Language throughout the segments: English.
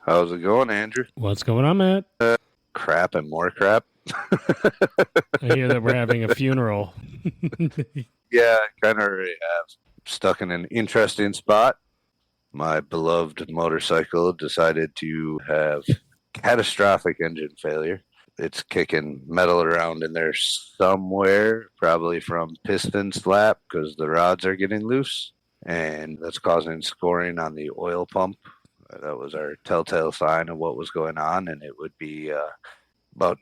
How's it going, Andrew? What's going on, Matt? Crap and more crap. I hear that we're having a funeral. Yeah, I kind of already have. Stuck in an interesting spot. My beloved motorcycle decided to have catastrophic engine failure. It's kicking metal around in there somewhere, probably from piston slap because the rods are getting loose, and that's causing scoring on the oil pump. That was our telltale sign of what was going on, and it would be about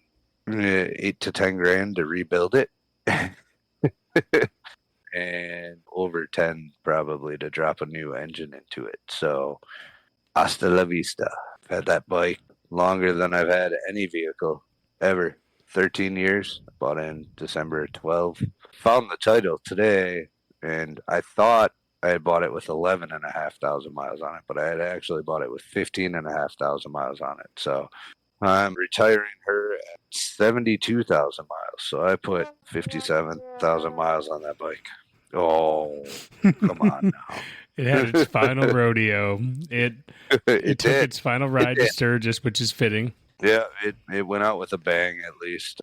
8 to 10 grand to rebuild it, and over 10 probably to drop a new engine into it. So hasta la vista. I've had that bike longer than I've had any vehicle ever. 13 years. I bought it in December 12. Found the title today, and I thought I had bought it with 11,500 miles on it, but I had actually bought it with 15,500 miles on it. So I'm retiring her at 72,000 miles. So I put 57,000 miles on that bike. Oh, come on now. It had its final rodeo. It It took did. its final It ride to did. Sturgis, which is fitting. Yeah, it went out with a bang at least,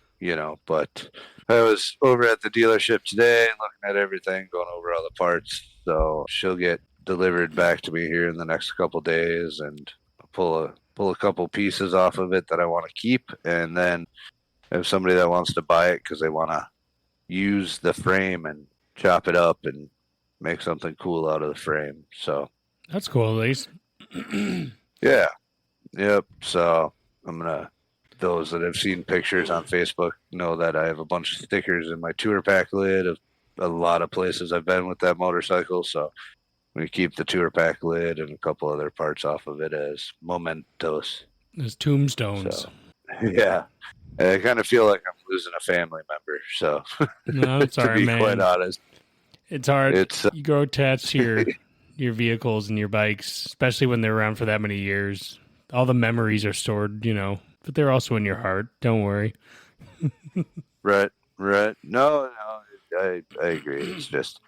but I was over at the dealership today looking at everything, going over all the parts. So she'll get delivered back to me here in the next couple days, and pull a couple pieces off of it that I want to keep, and then have somebody that wants to buy it because they want to use the frame and chop it up and make something cool out of the frame. So That's cool, at least. yeah, yep. So I'm gonna. Those that have seen pictures on Facebook know that I have a bunch of stickers in my tour pack lid of a lot of places I've been with that motorcycle. So we keep the tour pack lid and a couple other parts off of it as mementos. There's tombstones. So yeah, I kind of feel like I'm losing a family member. So No, I'm to sorry, be quite man. honest, It's hard. it's You grow attached to your vehicles and your bikes, especially when they're around for that many years. All the memories are stored, but they're also in your heart. Don't worry. right, right. No, I agree. It's just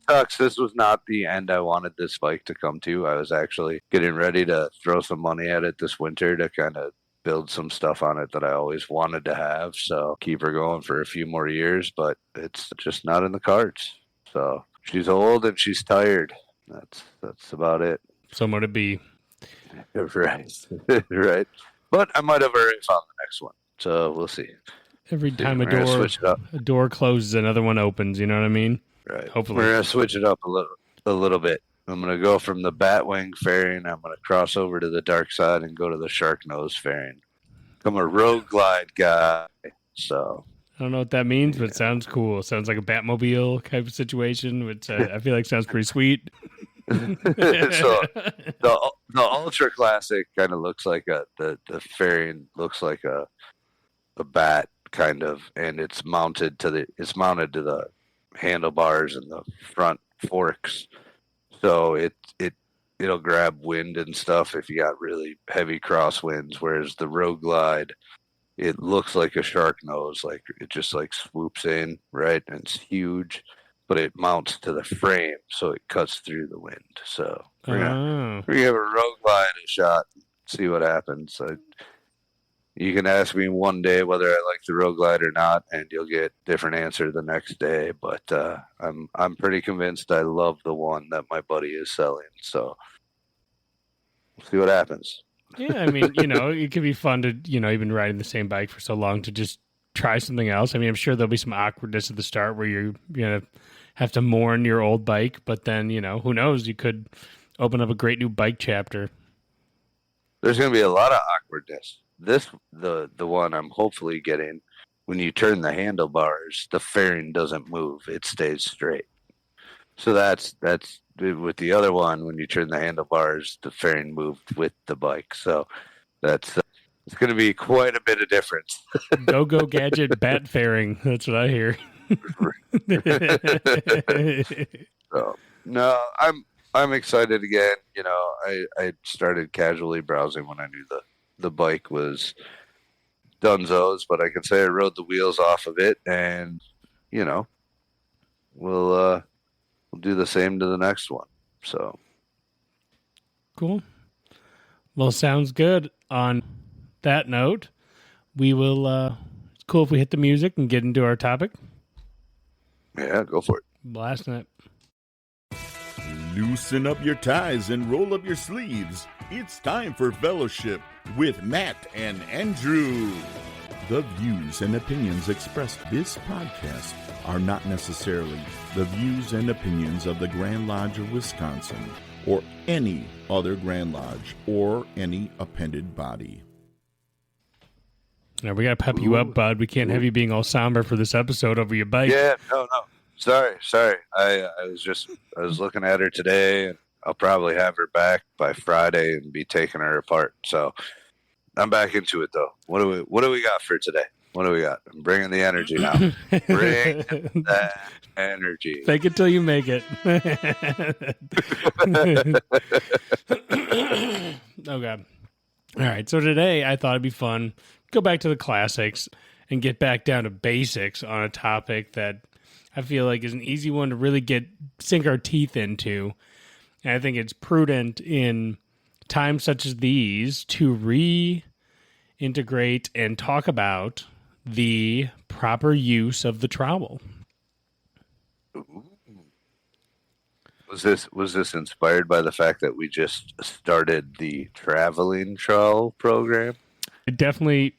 sucks. This was not the end I wanted this bike to come to. I was actually getting ready to throw some money at it this winter to kind of build some stuff on it that I always wanted to have. So keep her going for a few more years, but it's just not in the cards. So she's old and she's tired. That's about it. So would it be? Right. Right. But I might have already found the next one. So we'll see. Every time We're gonna switch it up. a door closes, another one opens. You know what I mean? Right. Hopefully. We're gonna switch it up a little bit. I'm gonna go from the Batwing fairing. I'm gonna cross over to the dark side and go to the Shark Nose fairing. I'm a road glide guy. So I don't know what that means, but it sounds cool. It sounds like a Batmobile type of situation, which I feel like sounds pretty sweet. so the ultra classic kind of looks like the fairing looks like a bat kind of, and it's mounted to the handlebars and the front forks. So it'll grab wind and stuff if you got really heavy crosswinds. Whereas the Road Glide, it looks like a shark nose, like it just like swoops in, right? And it's huge, but it mounts to the frame, so it cuts through the wind. So we're gonna give a Road Glide a shot, see what happens. You can ask me one day whether I like the Road Glide or not, and you'll get a different answer the next day. But I'm pretty convinced I love the one that my buddy is selling. So we'll see what happens. Yeah, I mean, it could be fun to, you've been riding the same bike for so long to just try something else. I mean, I'm sure there'll be some awkwardness at the start where you're going to have to mourn your old bike, but then, who knows? You could open up a great new bike chapter. There's going to be a lot of awkwardness. The one I'm hopefully getting, when you turn the handlebars, the fairing doesn't move; it stays straight. So that's with the other one. When you turn the handlebars, the fairing moved with the bike. So that's it's going to be quite a bit of difference. Go gadget bat fairing. That's what I hear. So no, I'm excited again. I started casually browsing when I knew the bike was Dunzo's, but I can say I rode the wheels off of it, and we'll do the same to the next one. So cool. Well, sounds good. On that note, we will. It's cool if we hit the music and get into our topic. Yeah, go for it. Blasting it. Loosen up your ties and roll up your sleeves. It's time for Fellowship with Matt and Andrew. The views and opinions expressed this podcast are not necessarily the views and opinions of the Grand Lodge of Wisconsin or any other Grand Lodge or any appended body. Now, we got to pep you up, bud. We can't have you being all somber for this episode over your bike. Yeah, no. Sorry. I was looking at her today, and I'll probably have her back by Friday and be taking her apart. So I'm back into it, though. What do we got for today? What do we got? I'm bringing the energy now. Bring that energy. Fake it till you make it. Oh, God. All right. So today I thought it'd be fun. Go back to the classics and get back down to basics on a topic that I feel like is an easy one to really sink our teeth into. And I think it's prudent in times such as these to reintegrate and talk about the proper use of the trowel. Was this inspired by the fact that we just started the traveling trowel program? Definitely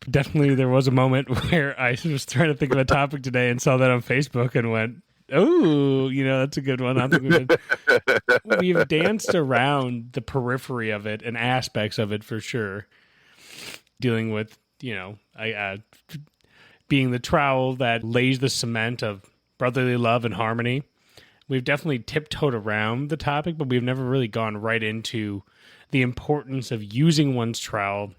there was a moment where I was trying to think of a topic today and saw that on Facebook and went, oh, that's a good one. I think we've danced around the periphery of it and aspects of it for sure. Dealing with, being the trowel that lays the cement of brotherly love and harmony. We've definitely tiptoed around the topic, but we've never really gone right into the importance of using one's trowel,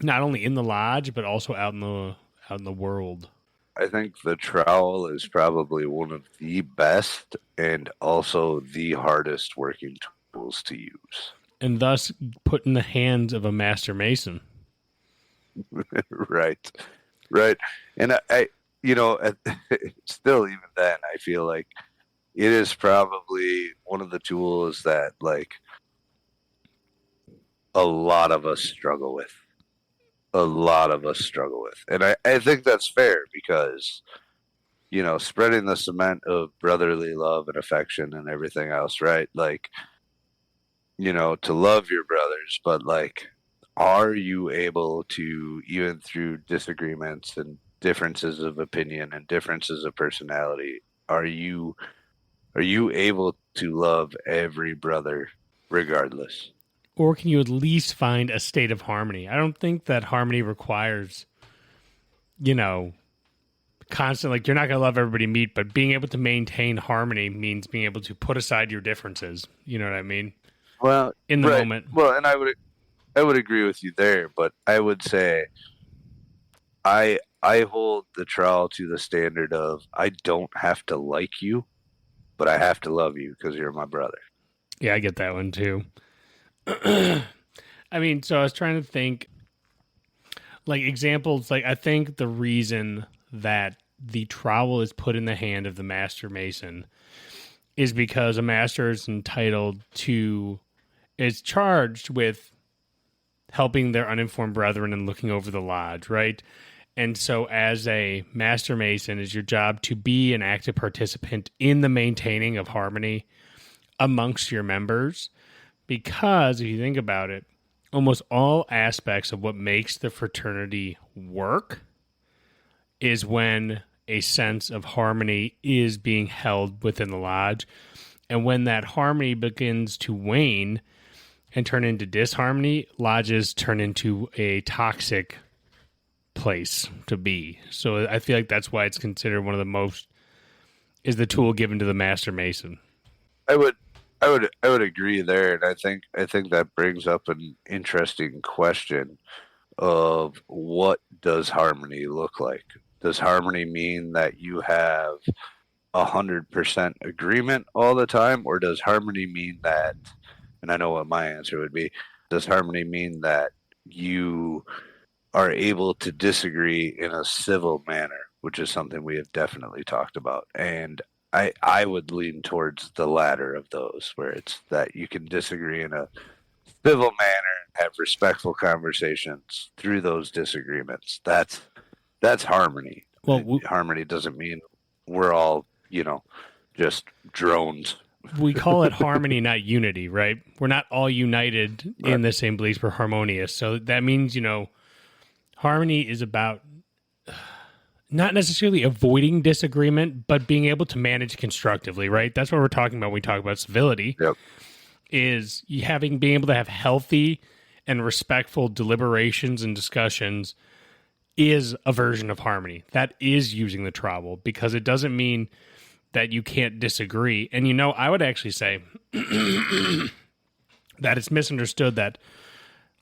not only in the lodge, but also out in the world. I think the trowel is probably one of the best and also the hardest working tools to use. And thus put in the hands of a master mason. Right. And I still even then, I feel like it is probably one of the tools that like a lot of us struggle with. And I think that's fair because, spreading the cement of brotherly love and affection and everything else, right? Like, to love your brothers, but like, are you able to, even through disagreements and differences of opinion and differences of personality, are you able to love every brother regardless? Or can you at least find a state of harmony? I don't think that harmony requires, constant, like you're not going to love everybody meet, but being able to maintain harmony means being able to put aside your differences. You know what I mean? Well, in the moment. Well, and I would agree with you there, but I would say I hold the trowel to the standard of I don't have to like you, but I have to love you because you're my brother. Yeah, I get that one too. I mean, so I was trying to think like examples. Like I think the reason that the trowel is put in the hand of the master mason is because a master is charged with helping their uninformed brethren and looking over the lodge, right? And so as a master mason, it's your job to be an active participant in the maintaining of harmony amongst your members. Because if you think about it, almost all aspects of what makes the fraternity work is when a sense of harmony is being held within the lodge. And when that harmony begins to wane and turn into disharmony, lodges turn into a toxic place to be. So I feel like that's why it's considered one of the most, is the tool given to the master mason. I would agree there, and I think that brings up an interesting question of what does harmony look like? Does harmony mean that you have 100% agreement all the time, or does harmony mean that, and I know what my answer would be, does harmony mean that you are able to disagree in a civil manner, which is something we have definitely talked about. And I would lean towards the latter of those, where it's that you can disagree in a civil manner and have respectful conversations through those disagreements. That's harmony. Well, harmony doesn't mean we're all, just drones. we call it harmony, not unity, right? We're not all united in the same beliefs. We're harmonious. So that means, harmony is about not necessarily avoiding disagreement, but being able to manage constructively, right? That's what we're talking about when we talk about civility. Yep. Is being able to have healthy and respectful deliberations and discussions is a version of harmony. That is using the trowel, because it doesn't mean that you can't disagree. And, I would actually say that it's misunderstood that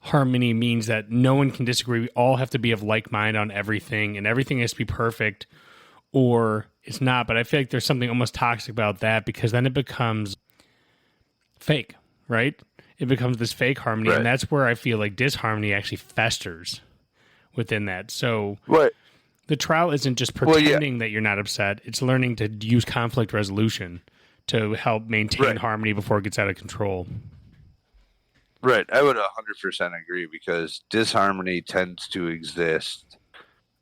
harmony means that no one can disagree. We all have to be of like mind on everything, and everything has to be perfect, or it's not. But I feel like there's something almost toxic about that, because then it becomes fake, right? It becomes this fake harmony, and that's where I feel like disharmony actually festers within that. So the trowel isn't just pretending that you're not upset. It's learning to use conflict resolution to help maintain harmony before it gets out of control. Right. I would 100% agree, because disharmony tends to exist,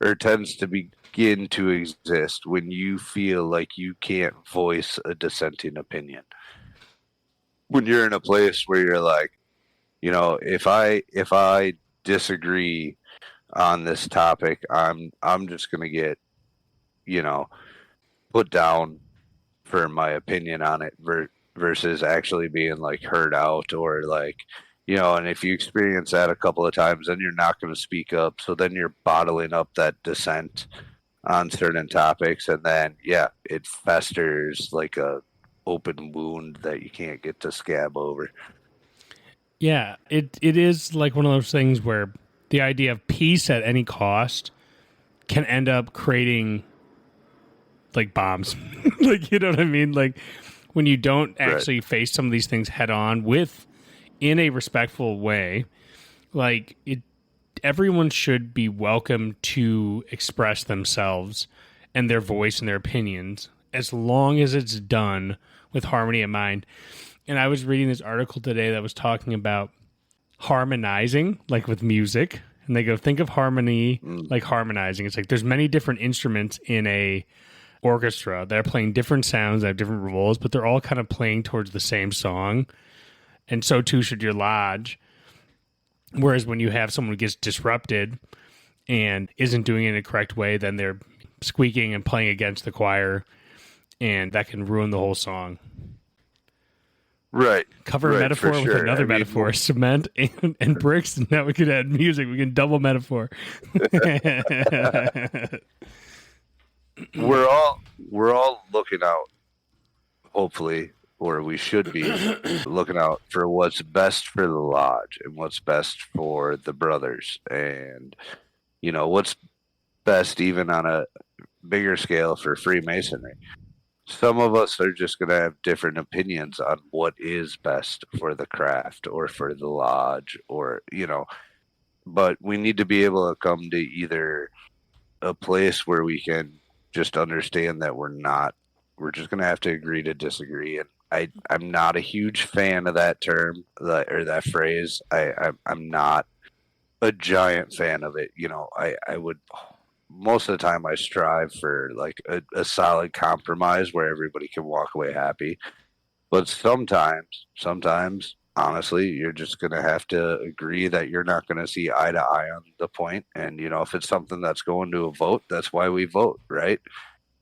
or tends to begin to exist, when you feel like you can't voice a dissenting opinion. When you're in a place where you're like, if I disagree on this topic, I'm just going to get, put down for my opinion on it, versus actually being like heard out, or like, and if you experience that a couple of times, then you're not going to speak up. So then you're bottling up that dissent on certain topics, and then it festers like a open wound that you can't get to scab over. Yeah, it is like one of those things where the idea of peace at any cost can end up creating like bombs. Like, you know what I mean? Like, when you don't actually face some of these things head on in a respectful way, like everyone should be welcome to express themselves and their voice and their opinions, as long as it's done with harmony in mind. And I was reading this article today that was talking about harmonizing, like with music. And they go, think of harmony like harmonizing. It's like there's many different instruments in a orchestra that are playing different sounds, that have different roles, but they're all kind of playing towards the same song. And so too should your lodge. Whereas when you have someone who gets disrupted and isn't doing it in a correct way, then they're squeaking and playing against the choir, and that can ruin the whole song. Right. Cover a metaphor with another metaphor, cement and bricks, and now we could add music. We can double metaphor. We're all looking out, hopefully, or we should be looking out for what's best for the lodge and what's best for the brothers, and what's best even on a bigger scale for Freemasonry. Some of us are just going to have different opinions on what is best for the craft or for the lodge, or but we need to be able to come to either a place where we can just understand that we're just going to have to agree to disagree. And I'm not a huge fan of that term, or that phrase. I'm not a giant fan of it. I would, most of the time I strive for like a solid compromise where everybody can walk away happy. But sometimes, honestly, you're just going to have to agree that you're not going to see eye to eye on the point. And, if it's something that's going to a vote, that's why we vote, right?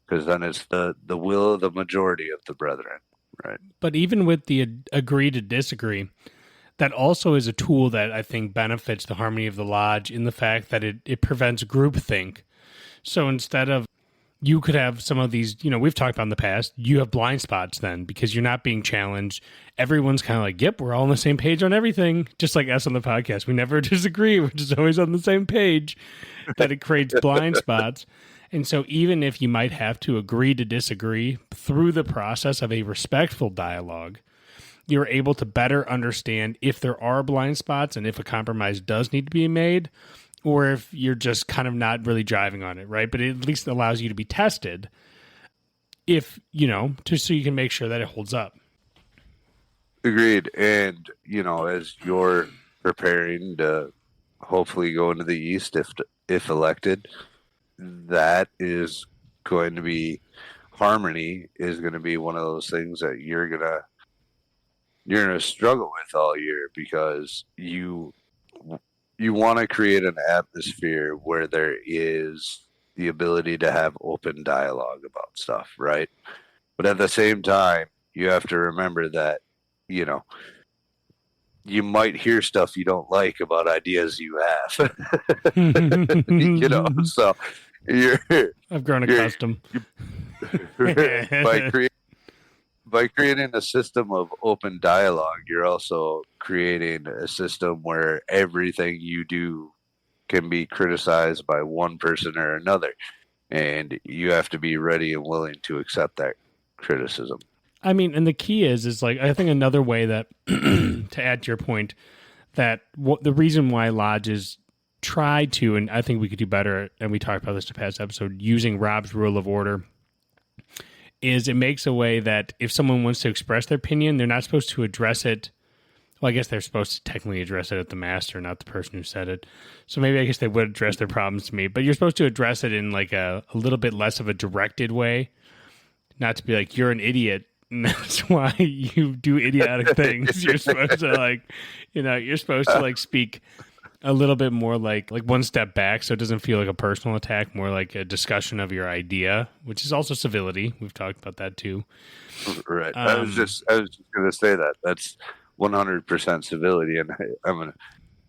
Because then it's the will of the majority of the brethren, right? But even with the agree to disagree, that also is a tool that I think benefits the harmony of the lodge, in the fact that it prevents groupthink. So instead of, you could have some of these, we've talked about in the past, you have blind spots then, because you're not being challenged. Everyone's kind of like, yep, we're all on the same page on everything. Just like us on the podcast. We never disagree. We're just always on the same page. That it creates blind spots. And so even if you might have to agree to disagree through the process of a respectful dialogue, you're able to better understand if there are blind spots and if a compromise does need to be made, or if you're just kind of not really driving on it, right? But it at least allows you to be tested, if, just so you can make sure that it holds up. Agreed. And, as your preparing to hopefully go into the East if elected. That is going to be harmony is going to be one of those things that you're gonna struggle with all year because you want to create an atmosphere where there is the ability to have open dialogue about stuff, right? But at the same time, you have to remember that, you know, you might hear stuff you don't like about ideas you have. You know, so you're I've grown you're accustomed. by creating a system of open dialogue, you're also creating a system where everything you do can be criticized by one person or another, and you have to be ready and willing to accept that criticism. I mean, and the key is like, I think another way that, to add to your point, that the reason why lodges try to, and I think we could do better, and we talked about this in the past episode, using Rob's rule of order, is it makes a way that if someone wants to express their opinion, they're not supposed to address it. Well, I guess they're supposed to technically address it at the master, not the person who said it. So maybe I guess they would address their problems to me, but you're supposed to address it in like a little bit less of a directed way, not to be like, you're an idiot, and that's why you do idiotic things. You're supposed to like, you're supposed to like speak a little bit more like one step back, so it doesn't feel like a personal attack, more like a discussion of your idea, which is also civility. We've talked about that too. Right. I was just going to say that. That's 100% civility, and I'm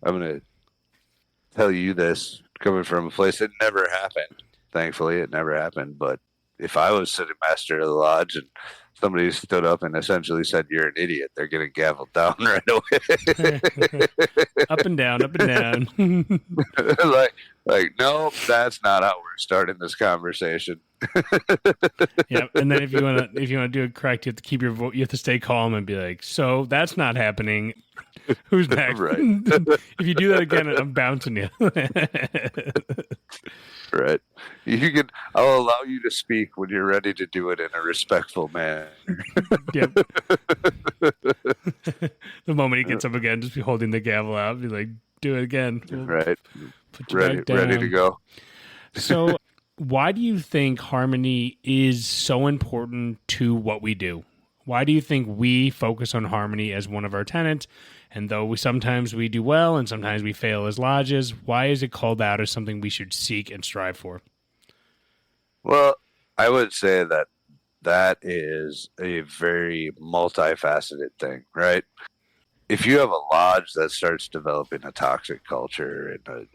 gonna tell you this coming from a place that never happened. Thankfully, it never happened. But if I was sitting master of the lodge and somebody stood up and essentially said, "You're an idiot," they're getting gavelled down right away. Up and down, up and down. like, no, that's not how we're starting this conversation. Yeah, and then if you want to do it correct, you have to keep your you have to stay calm and be like, "So that's not happening. Who's next?" Right. If you do that again, I'm bouncing you. Right. I'll allow you to speak when you're ready to do it in a respectful manner. Yep. The moment he gets up again, just be holding the gavel out, be like, "Do it again." Right. Put you Ready to go. So, why do you think harmony is so important to what we do? Why do you think we focus on harmony as one of our tenets? And though sometimes we do well and sometimes we fail as lodges, why is it called out as something we should seek and strive for? Well, I would say that is a very multifaceted thing, right? If you have a lodge that starts developing a toxic culture and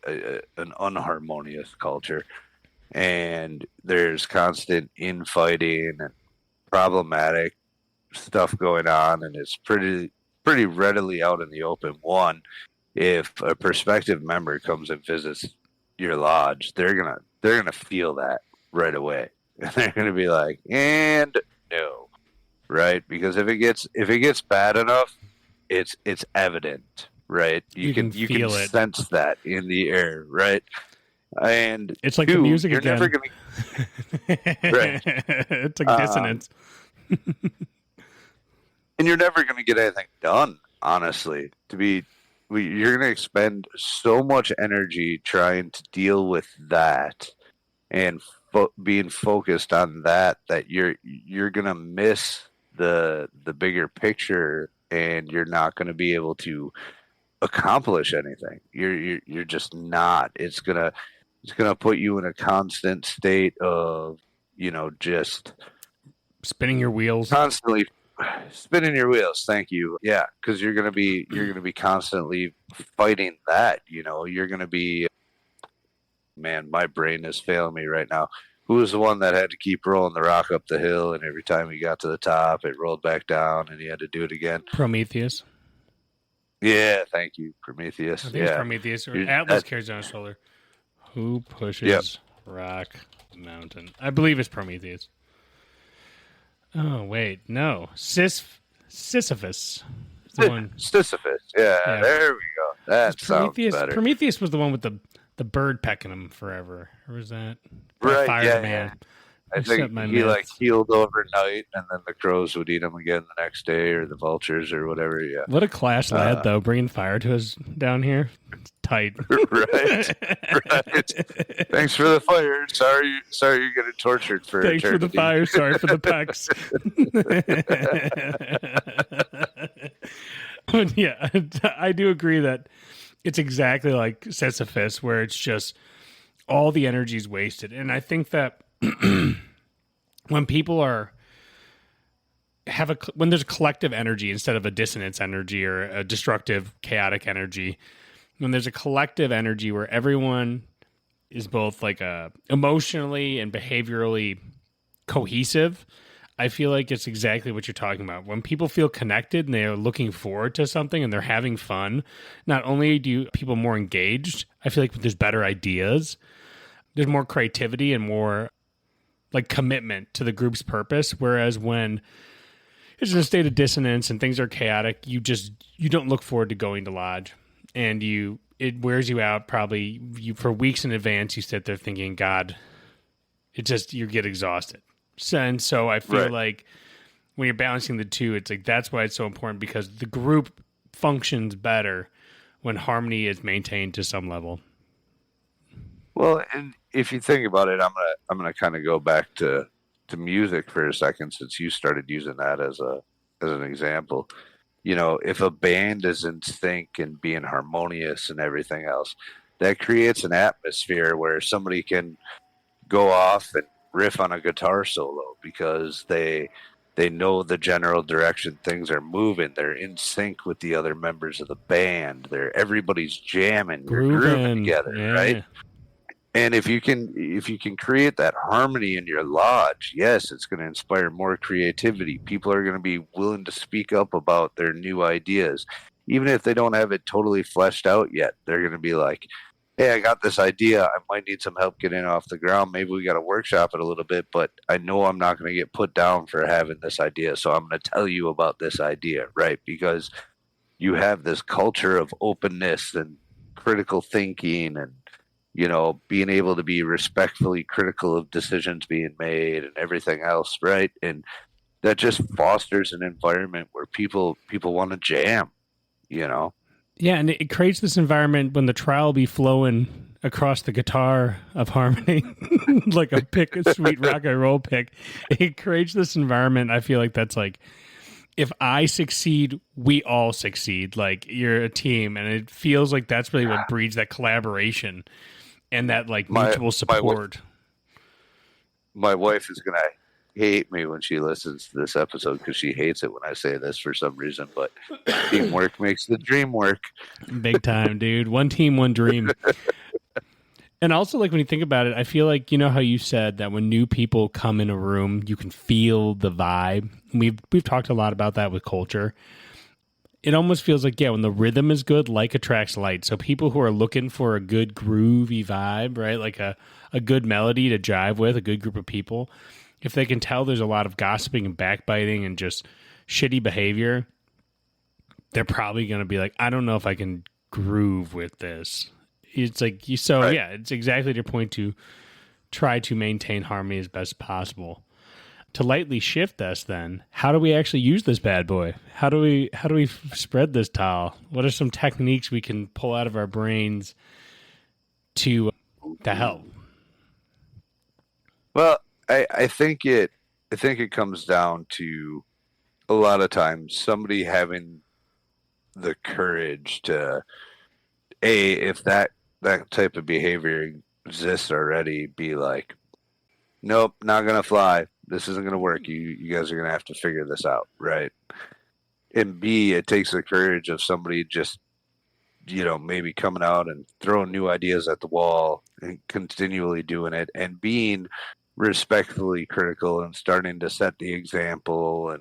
an unharmonious culture, and there's constant infighting and problematic stuff going on, and it's pretty readily out in the open. One, if a prospective member comes and visits your lodge, they're gonna feel that right away, and they're gonna be like, "And no," right? Because if it gets bad enough, it's evident, right? You can feel it. sense that in the air, right? And it's like the music you're again. never gonna right. It's like dissonance. And you're never going to get anything done, honestly. You're going to expend so much energy trying to deal with that and being focused on that you're going to miss the bigger picture, and you're not going to be able to accomplish anything. You're just not. It's gonna put you in a constant state of just spinning your wheels, constantly spinning your wheels. Thank you. Yeah, because you're gonna be constantly fighting that. You're gonna be. Man, my brain is failing me right now. Who was the one that had to keep rolling the rock up the hill, and every time he got to the top, it rolled back down, and he had to do it again? Prometheus. Yeah, thank you, Prometheus. I think it's Prometheus, or Atlas carries on his shoulder. Who pushes rock mountain? I believe it's Prometheus. Oh, wait. No. Sisyphus. Sisyphus. Yeah, there we go. That sounds better. Prometheus was the one with the bird pecking him forever. Or was that? Right, Fire yeah, man. I think he like healed overnight, and then the crows would eat him again the next day, or the vultures, or whatever. Yeah. What a class lad, though, bringing fire to us down here. It's tight. Right. Thanks for the fire. Sorry you're getting tortured for Thanks eternity. for the fire. Sorry for the pecs. But yeah, I do agree that it's exactly like Sisyphus, where it's just all the energy is wasted. And I think that when people when there's a collective energy instead of a dissonance energy or a destructive, chaotic energy, when there's a collective energy where everyone is both like emotionally and behaviorally cohesive, I feel like it's exactly what you're talking about. When people feel connected and they're looking forward to something and they're having fun, not only do people more engaged, I feel like there's better ideas, there's more creativity and more like commitment to the group's purpose. Whereas when it's in a state of dissonance and things are chaotic, you don't look forward to going to lodge, and it wears you out. Probably for weeks in advance, you sit there thinking, God, you get exhausted. So I feel like when you're balancing the two, it's like that's why it's so important, because the group functions better when harmony is maintained to some level. Well, and if you think about it, I'm gonna kind of go back to music for a second, since you started using that as an example. If a band is in sync and being harmonious and everything else, that creates an atmosphere where somebody can go off and riff on a guitar solo because they know the general direction things are moving. They're in sync with the other members of the band. Everybody's jamming, grooving together, right? And if you can create that harmony in your lodge, yes, it's going to inspire more creativity. People are going to be willing to speak up about their new ideas, even if they don't have it totally fleshed out yet. They're going to be like, hey, I got this idea. I might need some help getting it off the ground. Maybe we got to workshop it a little bit, but I know I'm not going to get put down for having this idea. So I'm going to tell you about this idea, right? Because you have this culture of openness and critical thinking and, being able to be respectfully critical of decisions being made and everything else, right? And that just fosters an environment where people want to jam, Yeah, and it creates this environment when the trowel be flowing across the guitar of harmony, like a sweet rock and roll pick. It creates this environment. I feel like that's like, if I succeed, we all succeed. Like, you're a team, and it feels like that's really what breeds that collaboration and that like mutual support. My wife is gonna hate me when she listens to this episode, because she hates it when I say this for some reason, but teamwork makes the dream work. Big time, dude. One team, one dream. And also, like, when you think about it, I feel like, how you said that when new people come in a room, you can feel the vibe. We've talked a lot about that with culture. It almost feels like, when the rhythm is good, like attracts like. So people who are looking for a good groovy vibe, right? Like a good melody to jive with, a good group of people, if they can tell there's a lot of gossiping and backbiting and just shitty behavior, they're probably going to be like, I don't know if I can groove with this. It's like, it's exactly your point, to try to maintain harmony as best as possible. To lightly shift us, then, how do we actually use this bad boy? How do we spread this towel? What are some techniques we can pull out of our brains to help? Well, I think it comes down to, a lot of times, somebody having the courage to, if that type of behavior exists already, be like, nope, not gonna fly. This isn't gonna work. You guys are gonna have to figure this out, right? And B, it takes the courage of somebody just, maybe coming out and throwing new ideas at the wall and continually doing it, and being respectfully critical and starting to set the example.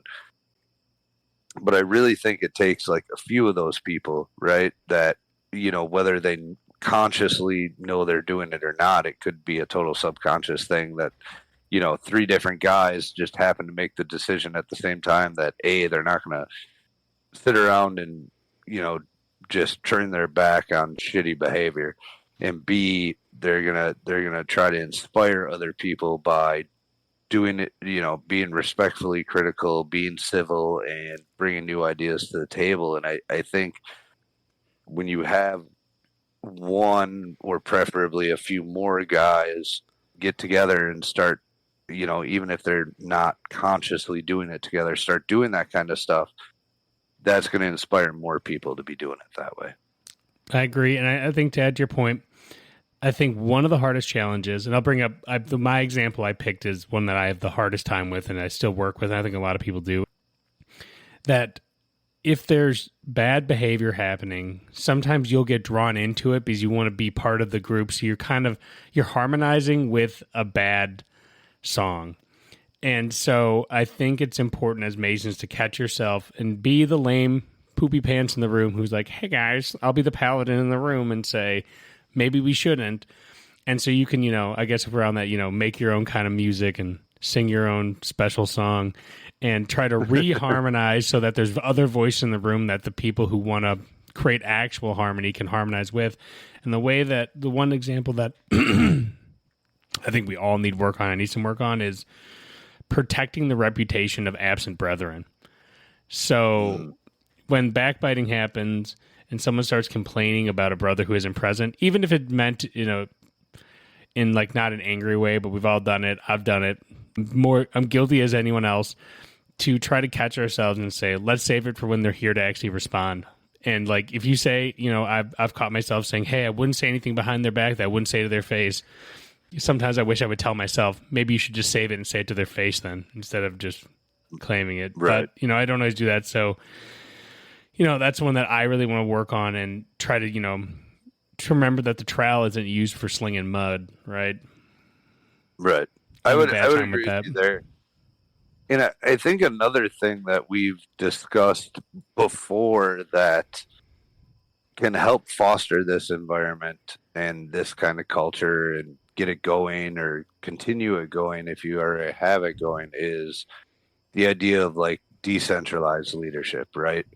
But I really think it takes like a few of those people, right? That, whether they consciously know they're doing it or not, it could be a total subconscious thing that, 3 different guys just happen to make the decision at the same time that they're not going to sit around and, just turn their back on shitty behavior, and B, they're going to try to inspire other people by doing it, being respectfully critical, being civil, and bringing new ideas to the table. And I think when you have one or preferably a few more guys get together and start, even if they're not consciously doing it together, start doing that kind of stuff, that's going to inspire more people to be doing it that way. I agree. And I think to add to your point, I think one of the hardest challenges, and I'll bring up my example I picked is one that I have the hardest time with and I still work with, and I think a lot of people do, that if there's bad behavior happening, sometimes you'll get drawn into it because you want to be part of the group. So you're harmonizing with a bad song. And so I think it's important as Masons to catch yourself and be the lame poopy pants in the room who's like, hey guys, I'll be the paladin in the room and say, maybe we shouldn't. And so you can, I guess around that, make your own kind of music and sing your own special song and try to reharmonize so that there's other voice in the room that the people who want to create actual harmony can harmonize with. And the one example that I think we all need work on, I need some work on, is protecting the reputation of absent brethren. So when backbiting happens and someone starts complaining about a brother who isn't present, even if it meant, in like not an angry way, but we've all done it. I've done it more. I'm guilty as anyone else, to try to catch ourselves and say, let's save it for when they're here to actually respond. And like, if you say, I've caught myself saying, hey, I wouldn't say anything behind their back that I wouldn't say to their face. Sometimes I wish I would tell myself, maybe you should just save it and say it to their face then, instead of just claiming it. Right. But, I don't always do that. So, that's one that I really want to work on and try to, to remember that the trowel isn't used for slinging mud, right? Right. I would agree with you there. And I think another thing that we've discussed before that can help foster this environment and this kind of culture and get it going or continue it going if you already have it going is the idea of like decentralized leadership, right?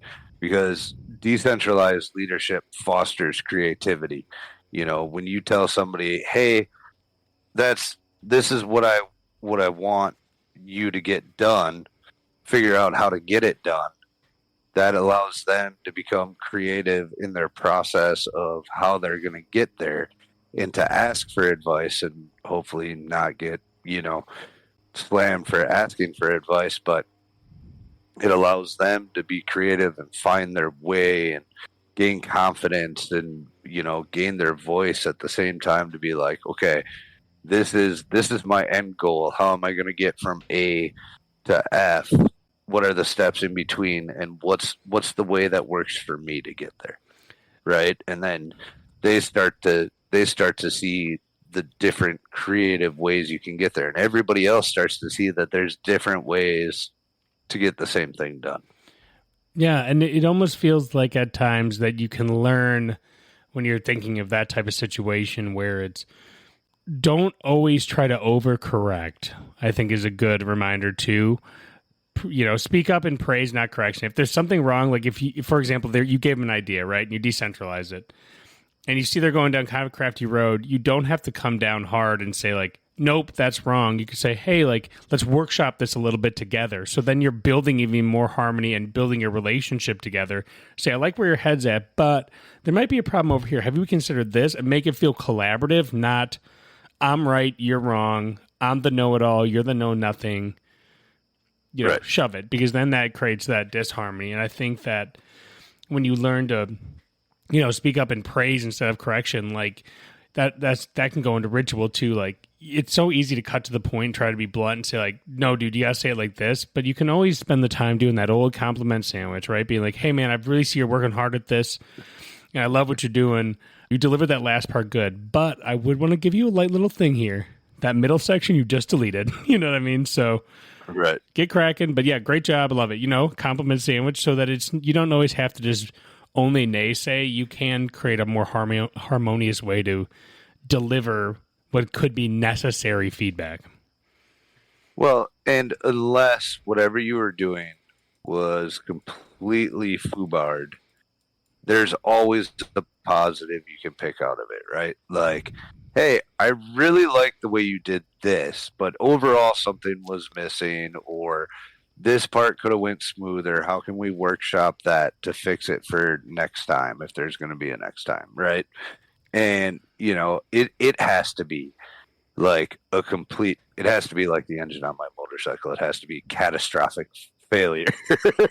Because decentralized leadership fosters creativity. When you tell somebody, hey, this is what I want you to get done, figure out how to get it done. That allows them to become creative in their process of how they're going to get there and to ask for advice and hopefully not get, slammed for asking for advice, but it allows them to be creative and find their way and gain confidence and, gain their voice at the same time to be like, okay, this is my end goal. How am I going to get from A to F? What are the steps in between? And what's the way that works for me to get there? Right. And then they start to see the different creative ways you can get there. And everybody else starts to see that there's different ways to get the same thing done. Yeah. And it almost feels like at times that you can learn when you're thinking of that type of situation where it's, don't always try to overcorrect, I think is a good reminder too. Speak up in praise, not correction. If there's something wrong, like if you, for example, you gave them an idea, right? And you decentralize it and you see they're going down kind of a crafty road, you don't have to come down hard and say like, nope, that's wrong. You could say, hey, like, let's workshop this a little bit together. So then you're building even more harmony and building your relationship together. Say, I like where your head's at, but there might be a problem over here. Have you considered this? And make it feel collaborative, not I'm right, you're wrong. I'm the know-it-all, you're the know-nothing. Right. Shove it, because then that creates that disharmony. And I think that when you learn to, speak up in praise instead of correction, like that can go into ritual too. Like it's so easy to cut to the point and try to be blunt and say like, no, dude, you gotta say it like this. But you can always spend the time doing that old compliment sandwich, right? Being like, hey man, I really see you're working hard at this. And I love what you're doing. You delivered that last part good, but I would want to give you a light little thing here. That middle section you just deleted. You know what I mean? So right. Get cracking. But yeah, great job. I love it. Compliment sandwich so that you don't always have to just only naysay. You can create a more harmonious way to deliver what could be necessary feedback. Well, and unless whatever you were doing was completely foobarred, there's always the positive you can pick out of it, right? Like hey, I really like the way you did this, but overall something was missing, or this part could have went smoother. How can we workshop that to fix it for next time if there's going to be a next time, right? And it has to be like it has to be like the engine on my motorcycle. It has to be catastrophic failure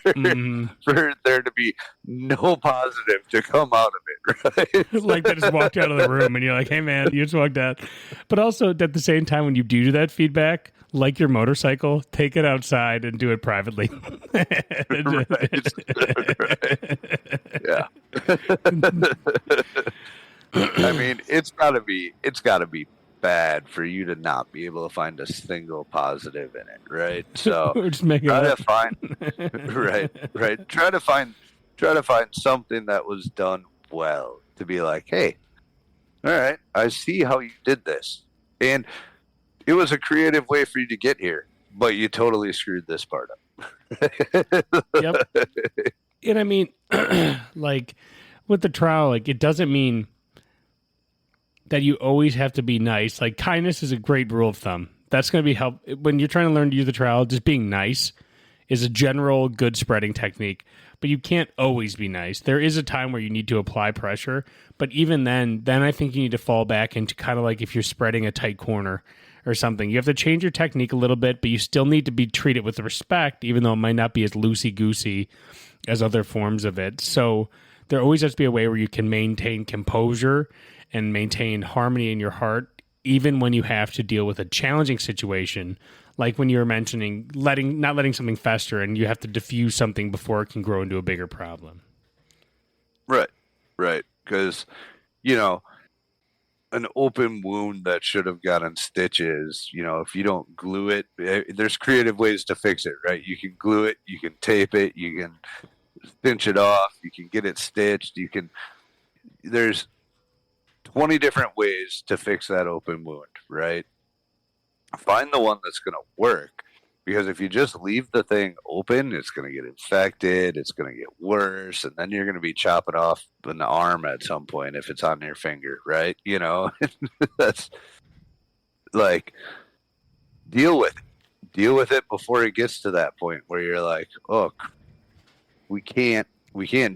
Mm. for there to be no positive to come out of it, right? Like they just walked out of the room and you're like, hey man, you just walked out. But also at the same time, when you do that feedback, like your motorcycle, take it outside and do it privately. Right. Yeah. I mean, it's gotta be bad for you to not be able to find a single positive in it, right? So We're just making try it to find right. Try to find something that was done well to be like, hey, all right, I see how you did this. And it was a creative way for you to get here, but you totally screwed this part up. Yep. And I mean, like with the trowel, like it doesn't mean that you always have to be nice. Like kindness is a great rule of thumb. That's going to be help when you're trying to learn to use the trowel. Just being nice is a general good spreading technique, but you can't always be nice. There is a time where you need to apply pressure, but even then I think you need to fall back into kind of like if you're spreading a tight corner or something. You have to change your technique a little bit, but you still need to be treated with respect, even though it might not be as loosey-goosey as other forms of it. So there always has to be a way where you can maintain composure and maintain harmony in your heart, even when you have to deal with a challenging situation, like when you were mentioning not letting something fester and you have to diffuse something before it can grow into a bigger problem. Right. Because, you know, an open wound that should have gotten stitches, if you don't glue it, there's creative ways to fix it, right? You can glue it, you can tape it, you can pinch it off, you can get it stitched, there's 20 different ways to fix that open wound, right? Find the one that's going to work, because if you just leave the thing open, it's going to get infected, it's going to get worse, and then you're going to be chopping off an arm at some point if it's on your finger, right? That's like, deal with it before it gets to that point where you're like, oh, we can't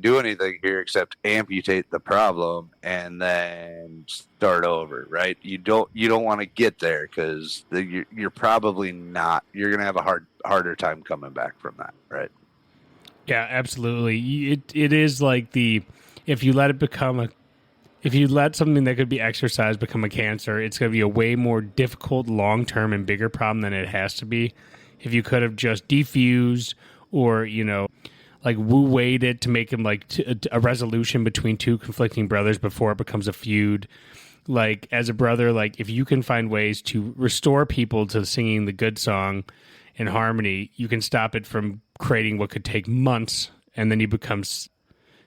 do anything here except amputate the problem and then start over, right? You don't want to get there, because you're probably not. You're gonna have a harder time coming back from that, right? Yeah, absolutely. It is like if you let something that could be exercised become a cancer, it's going to be a way more difficult, long-term, and bigger problem than it has to be. If you could have just defused or, like wu-weied it to make him like a resolution between two conflicting brothers before it becomes a feud. Like as a brother, like if you can find ways to restore people to singing the good song in harmony, you can stop it from creating what could take months, and then you become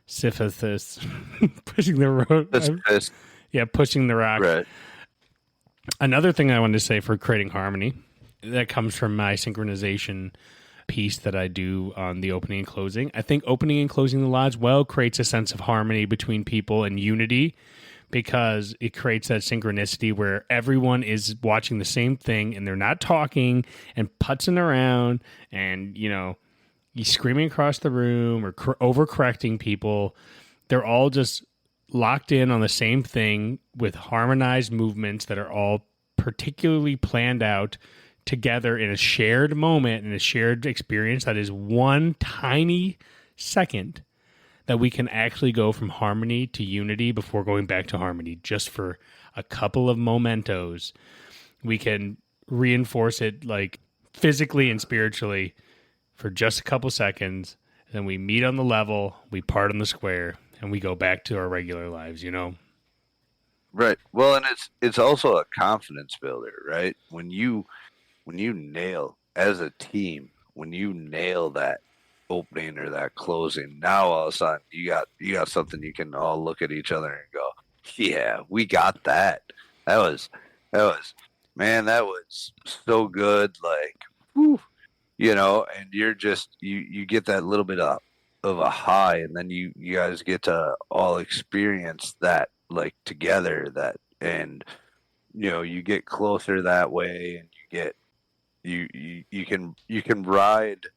Sisyphus pushing the road. Yeah, pushing the rock. Right. Another thing I wanted to say for creating harmony that comes from my synchronization piece that I do on the opening and closing. I think opening and closing the lodge creates a sense of harmony between people and unity, because it creates that synchronicity where everyone is watching the same thing and they're not talking and putzing around and, you screaming across the room or overcorrecting people. They're all just locked in on the same thing with harmonized movements that are all particularly planned out together in a shared moment, in a shared experience that is one tiny second that we can actually go from harmony to unity before going back to harmony. Just for a couple of mementos, we can reinforce it like physically and spiritually for just a couple seconds. Then we meet on the level, we part on the square, and we go back to our regular lives, Right. Well, and it's also a confidence builder, right? When you nail as a team, when you nail that opening or that closing, now all of a sudden you got something you can all look at each other and go, yeah, we got that. That was man, that was so good. Like, whew, and you're just you get that little bit of a high, and then you guys get to all experience that like together, and you get closer that way, and you can ride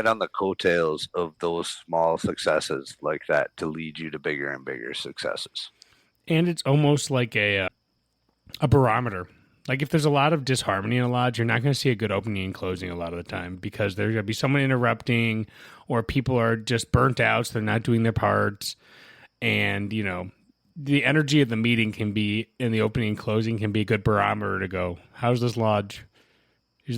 on the coattails of those small successes like that to lead you to bigger and bigger successes. And it's almost like a barometer. Like if there's a lot of disharmony in a lodge, you're not going to see a good opening and closing a lot of the time because there's going to be someone interrupting, or people are just burnt out, so they're not doing their parts. And, the energy of the meeting can be, in the opening and closing, can be a good barometer to go, how's this lodge?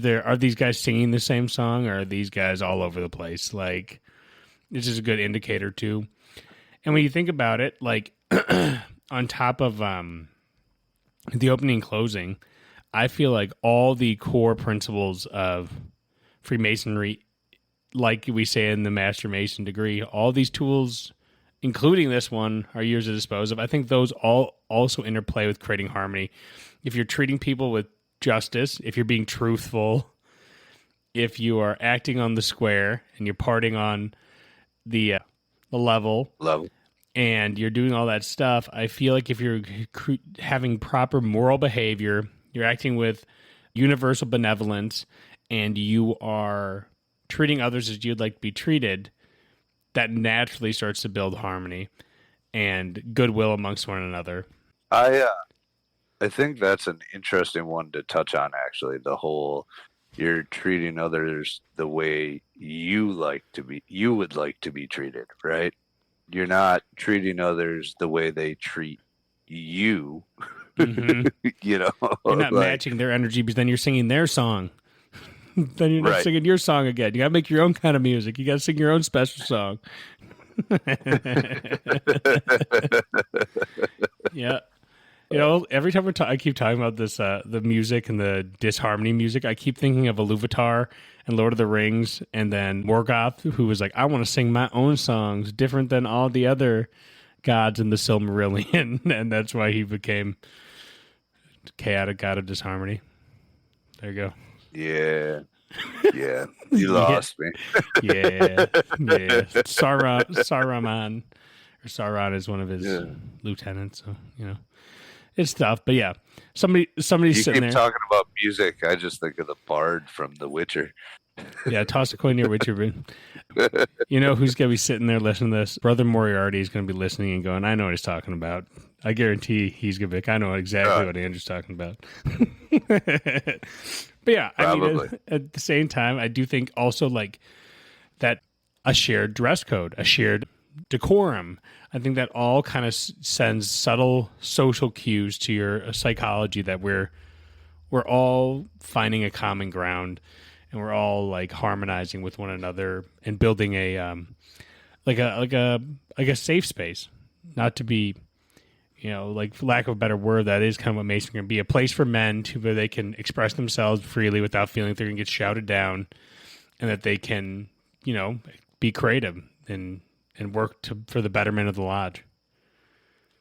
Are these guys singing the same song, or are these guys all over the place? Like, this is a good indicator too. And when you think about it, like on top of the opening and closing, I feel like all the core principles of Freemasonry, like we say in the Master Mason degree, all these tools, including this one, are yours to dispose of. I think those all also interplay with creating harmony. If you're treating people with justice, if you're being truthful, if you are acting on the square and you're parting on the level, and you're doing all that stuff, I feel like if you're having proper moral behavior, you're acting with universal benevolence, and you are treating others as you'd like to be treated, that naturally starts to build harmony and goodwill amongst one another. I think that's an interesting one to touch on, actually. The whole, you're treating others the way you would like to be treated, right? You're not treating others the way they treat you. Mm-hmm. You're not matching their energy, because then you're singing their song. Then you're not singing your song again. You got to make your own kind of music. You got to sing your own special song. Yeah. Every time I keep talking about this, the music and the disharmony music, I keep thinking of Iluvatar and Lord of the Rings, and then Morgoth, who was like, I want to sing my own songs different than all the other gods in the Silmarillion. And that's why he became chaotic god of disharmony. There you go. Yeah. You lost me. Yeah. Saruman. Or Sauron is one of his lieutenants, so, it's tough. But yeah, somebody's sitting there. You keep talking about music, I just think of the bard from The Witcher. Yeah, toss a coin near Witcher. You know who's going to be sitting there listening to this? Brother Moriarty is going to be listening and going, I know what he's talking about. I guarantee he's going to be like, I know exactly what Andrew's talking about. But yeah, probably. I mean, at the same time, I do think also like that a shared dress code, a shared decorum, I think that all kind of sends subtle social cues to your psychology that we're all finding a common ground, and we're all like harmonizing with one another and building a like a safe space. Not to be, like, for lack of a better word, that is kind of what Masonry can be, a place for men where they can express themselves freely without feeling like they're going to get shouted down, and that they can, be creative and work for the betterment of the lodge.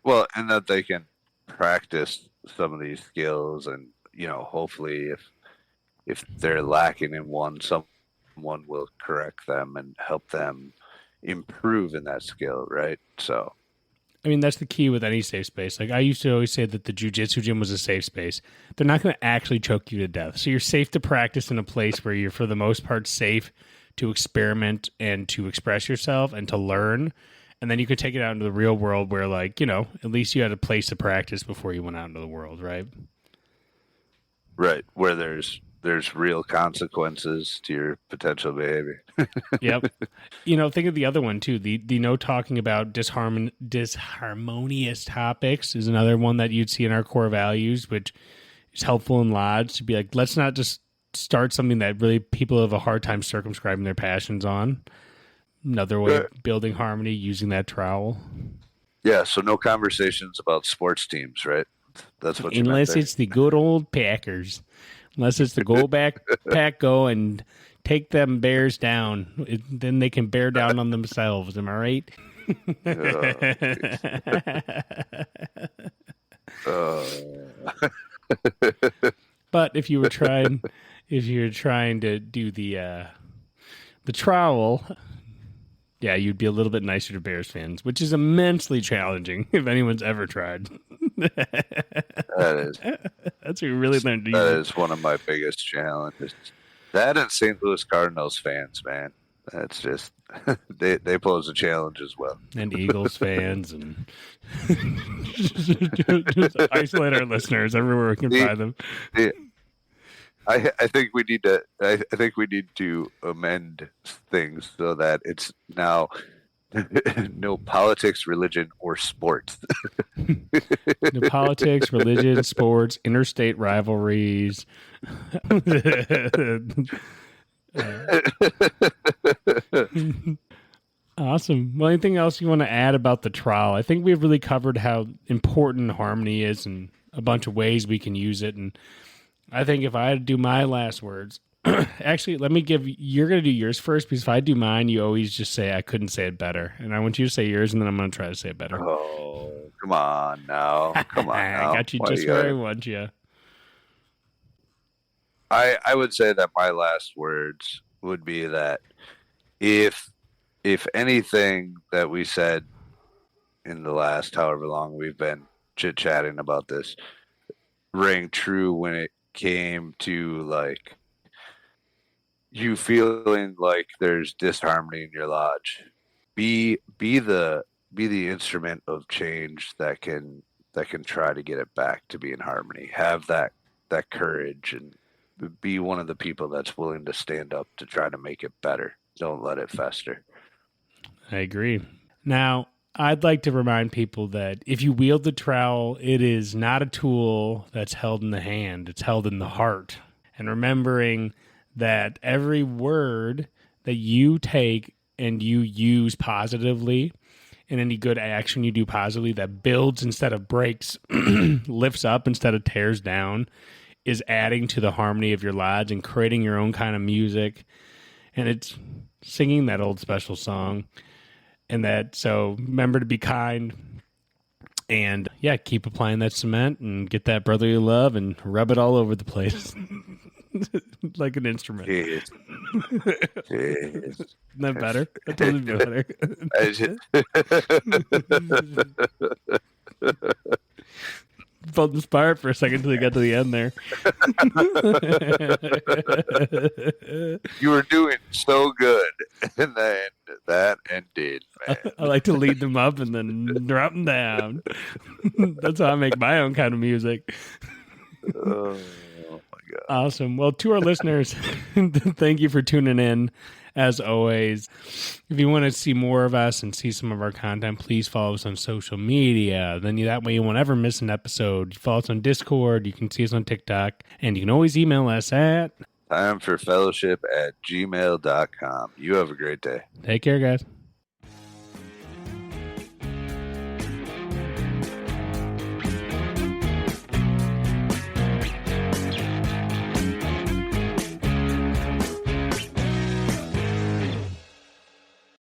Well, and that they can practice some of these skills, and hopefully if they're lacking in one, someone will correct them and help them improve in that skill, right? So I mean, that's the key with any safe space. Like, I used to always say that the jiu-jitsu gym was a safe space. They're not going to actually choke you to death. So you're safe to practice in a place where you're, for the most part, safe to experiment and to express yourself and to learn. And then you could take it out into the real world where, like, at least you had a place to practice before you went out into the world, right? Right, where there's real consequences to your potential behavior. Yep. Think of the other one too. The no talking about disharmonious topics is another one that you'd see in our core values, which is helpful in lodge to be like, let's not just start something that really people have a hard time circumscribing their passions on. Another way of building harmony, using that trowel. Yeah, so no conversations about sports teams, right? That's what you meant unless there. It's the good old Packers. Unless it's the go back, pack go and take them Bears down. Then they can bear down on themselves. Am I right? But if you were trying to do the trowel, yeah, you'd be a little bit nicer to Bears fans, which is immensely challenging if anyone's ever tried. That is That's what you really learned to that use. is one of my biggest challenges. That and St. Louis Cardinals fans, man. That's just they pose a challenge as well. And Eagles fans, and just isolate our listeners everywhere we can find them. I think we need to. I think we need to amend things so that it's now no politics, religion, or sports. No politics, religion, sports, interstate rivalries. Awesome. Well, anything else you want to add about the trowel? I think we've really covered how important harmony is and a bunch of ways we can use it. And I think if I had to do my last words, actually, you're going to do yours first, because if I do mine, you always just say, I couldn't say it better. And I want you to say yours, and then I'm going to try to say it better. Oh, come on now. Come on now. I got you just where I want you. I would say that my last words would be that if anything that we said in the last however long we've been chit-chatting about this rang true when it came to like you feeling like there's disharmony in your lodge, be the instrument of change that can try to get it back to be in harmony. Have that courage and be one of the people that's willing to stand up to try to make it better. Don't let it fester. I agree. Now, I'd like to remind people that if you wield the trowel, it is not a tool that's held in the hand. It's held in the heart. And remembering that every word that you take and you use positively, and any good action you do positively that builds instead of breaks, lifts up instead of tears down, is adding to the harmony of your lodge and creating your own kind of music. And it's singing that old special song. So remember to be kind, and keep applying that cement and get that brotherly love and rub it all over the place like an instrument. Cheers. Cheers. Isn't that better? That doesn't better. Felt inspired for a second until you got to the end there. You were doing so good, and then that ended, man. I like to lead them up and then drop them down. That's how I make my own kind of music. Oh my God. Awesome. Well, to our listeners, thank you for tuning in. As always, if you want to see more of us and see some of our content, please follow us on social media. Then that way you won't ever miss an episode. You follow us on Discord. You can see us on TikTok. And you can always email us at timeforfellowship@gmail.com. You have a great day. Take care, guys.